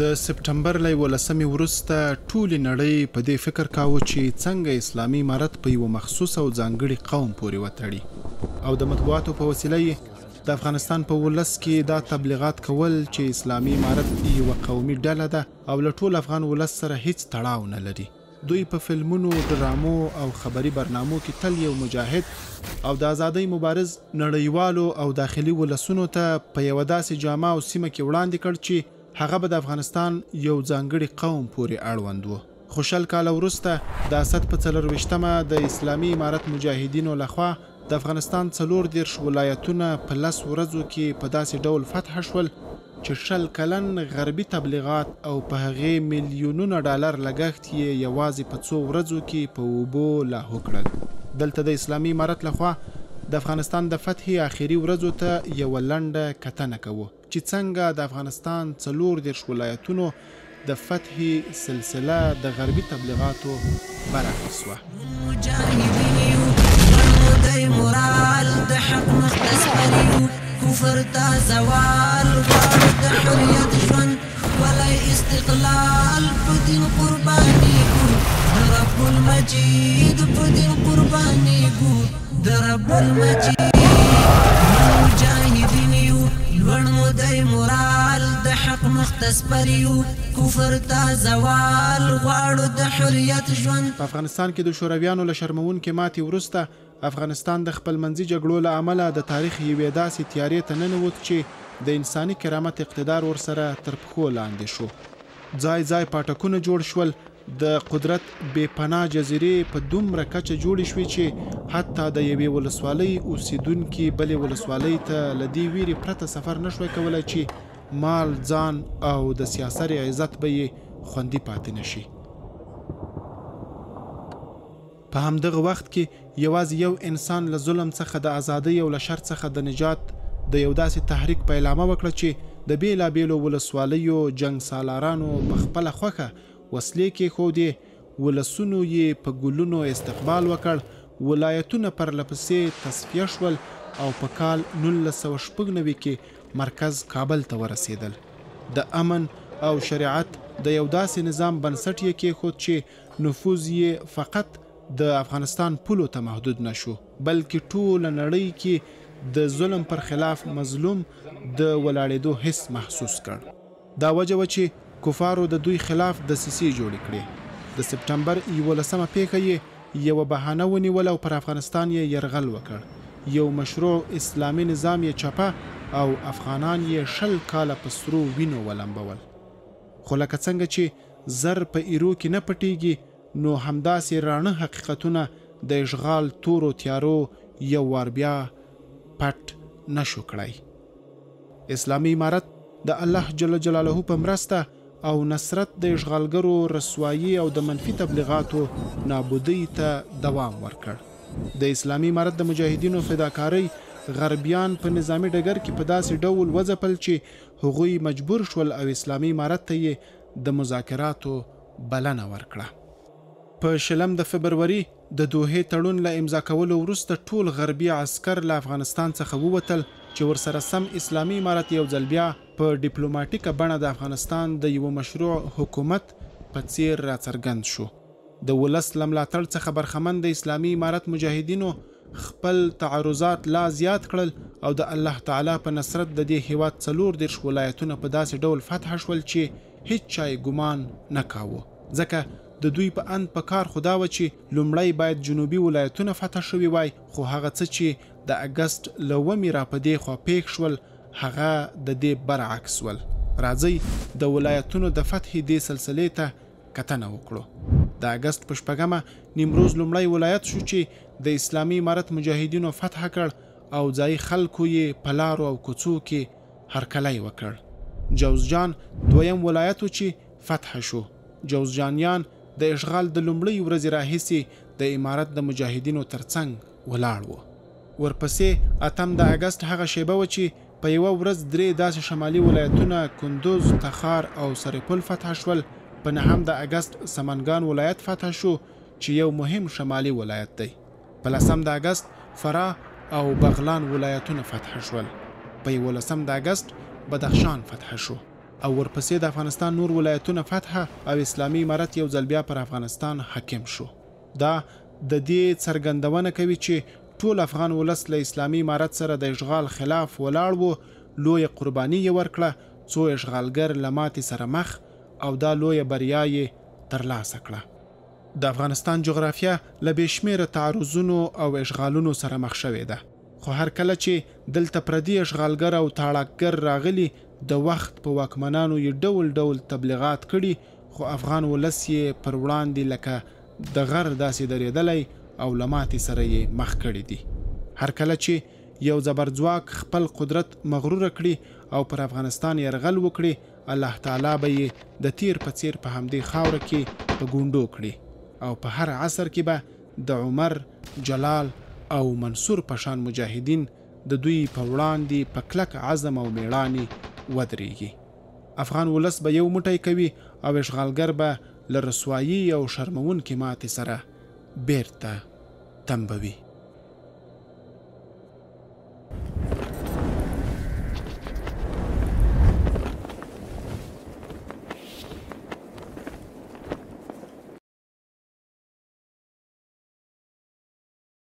د سپټمبر له 11مې وروسته ټولې نړۍ په دې فکر کاوه چې څنګه اسلامي امارت په یوه مخصوص او ځانګړي قوم پورې وتړي او د مطبوعاتو په وسیله یې د افغانستان په ولس کې دا تبلیغات کول چې اسلامي امارت یوه قومي ډله ده او له ټول افغان ولس سره هیڅ تړاو نه لري. دوی په فلمونو، ډرامو او خبري برنامو کې تل یو مجاهد او د ازادۍ مبارز نړیوالو او داخلي ولسونو ته په یوه داسې جامه او سیمه کې وړاندې کړ چې هغه به د افغانستان یو ځانګړي قوم پورې اړوند و. خو شل کاله وروسته د اسد په 24مه د اسلامي امارت مجاهدینو لخوا د افغانستان 34 ولایتونه په 10 ورځو کې په داسې ډول فتح شول چې 10 کلن غربي تبلیغات او په هغې میلیونونه ډالر لګښت یې یوازې په 2 ورځو کې په اوبو لاهو کړل. دلته د اسلامي امارت لخوا د افغانستان د فتح آخري ورځو ته یوه لنډه کتنه کوو چې څنګه د افغانستان 34 ولایتونو د فتح سلسله د غربي تبلیغاتو براخیسته. مورال د حق مختص پریو کفر تا زوال غواړو د حریت ژوند ولای استقلال په دین قرباني کو د رب المجید په دین قرباني کو د رب المجید مجاهدین یو لوړ مو د مورال د حق مختص پریو کفر تا زوال غواړو د حریت ژوند. په افغانستان کې د شورویانو له شرمونکې ماتې وروسته افغانستان د خپلمنځي جګړو له امله د تاریخ یوې داسې تیارې ته ننوت چې د انساني کرامت اقتدار ورسره تر پښو لاندې شو. ځای ځای پاټکونه جوړ شول، د قدرت بې پناه جزیرې په دومره کچه جوړې شوې چې حتی د یوې ولسوالۍ اوسیدونکي بلې ولسوالۍ ته له دې ویرې پرته سفر نشوی کولی چې مال، ځان او د سیاسر عزت به یې خوندي پاتې نشي. په همدغه وخت کې یوازې یو انسان له ظلم څخه د ازادۍ او له شر څخه د نجات د یو داسې تحریک په اعلامه وکړه چې د بیلابیلو ولسوالیو جنګ سالارانو په خپله خوښه وسلې کېښودې، ولسونو یې په ګلونو استقبال وکړ، ولایتونه پرلپسې تصفیه شول او په کال 1996 کې مرکز کابل ته ورسېدل. د امن او شریعت د یو داسې نظام بنسټ یې کېښود چې نفوذ یې فقط د افغانستان پولو ته محدود نشو بلکې ټوله نړۍ کې د ظلم پر خلاف مظلوم د ولاړېدو حس محسوس کړ. دا وجه و چې کفارو د دوی خلاف دسیسې جوړې کړې. د سپټمبر 11مه پیښه یې یوه بهانه ونیول او پر افغانستان یې یرغل وکړ. یو مشروع اسلامي نظام یې چپه او افغانان یې 10 کاله په سرو وینو ولمبول. خو لکه څنګه چې زر په ایرو کې نه پټیږي، نو همداسې راڼه حقیقتونه د اشغال تورو تیارو یو وار بیا پټ نشو کړی. اسلامي امارت د الله جل جلاله په مرسته او نصرت د اشغالګرو رسوایی او د منفي تبلیغاتو نابودۍ ته دوام ورکړ. د اسلامي امارت د مجاهدینو فداکارۍ غربیان په نظامی ډګر کې په داسې ډول وځپل چې هغوی مجبور شول او اسلامي امارت ته یې د مذاکراتو بلنه ورکړه. په 20 د فبروري د دوحې تړون له امضا کولو وروسته ټول غربي عسکر له افغانستان څخه ووتل چې ورسره سم اسلامي امارت یو ځل بیا په ډیپلوماټیکه بڼه د افغانستان د یو مشروع حکومت په څیر راڅرګند شو. د ولس له ملاتړ څخه برخمن د اسلامي امارت مجاهدینو خپل تعرضات لا زیات کړل او د الله تعالی په نصرت د دې هیواد 34 ولایتونه په داسې ډول فتح شول چې هیڅ چا ګمان نه کاوه. ځکه د دوی په اند په کار خدا و چې لومړی باید جنوبي ولایتونه فتح شوي وای، خو هغه څه چې د اګست له 1 را په دې خوا پیښ شول هغه د دې برعکس ول. راځئ د ولایتونو د فتح دې سلسلې ته کتنه وکړو. د اګست په 4 نیمروز لومړی ولایت شو چې د اسلامي امارت مجاهدینو فتح کړ او ځای خلکو یې په لارو او کوڅو کې هرکلی وکړ. جوزجان دویم ولایت چې فتح شو. جوزجانیان د اشغال د لومړۍ ورځې راهیسې د امارت د مجاهدینو ترڅنګ ولاړ وو. ورپسې 8 د اګست هغه شیبه و چې په یوه ورځ 3 داسې شمالي ولایتونه کندوز، تخار او سرپل فتح شول. په 9 د اګست سمنګان ولایت فتح شو چې یو مهم شمالي ولایت دی. په 10 د اګست فراه او بغلان ولایتونه فتح شول. په 11 د اګست بدخشان فتح شو او ورپسې د افغانستان نور ولایتونه فتح او اسلامي امارت یو ځل بیا پر افغانستان حاکم شو. دا د دې څرګندونه کوي چې ټول افغان ولس له اسلامي امارت سره د اشغال خلاف ولاړ وو. لویه قرباني یې ورکړه، څو اشغالګر له ماتې سره مخ او دا لویه بریا یې ترلاسه کړه. د افغانستان جغرافیه له بېشمېره تعرضونو او اشغالونو سره مخ شوې ده، خو هر کله چې دلته پردي اشغالګر او تاړاکګر راغلي د وخت په واکمنانو یې ډول ډول تبلیغات کړي، خو افغان ولس یې پر وړاندې لکه د غر داسې درېدلی او له ماتې سره یې مخ کړي دي. هر کله چې یو زبرځواک خپل قدرت مغروره کړي او پر افغانستان یرغل وکړي، الله تعالی به یې د تیر په څیر په همدې خاوره کې په ګونډو کړي او په هر عصر کې به د عمر، جلال او منصور پشان مجاهدین د دوی په وړاندې په کلک عزم او میړانې ودرېږي. افغان ولس به یو موټی کوي او اشغالګر به له رسوایي او شرمونکې ماتې سره بیرته تنبوي.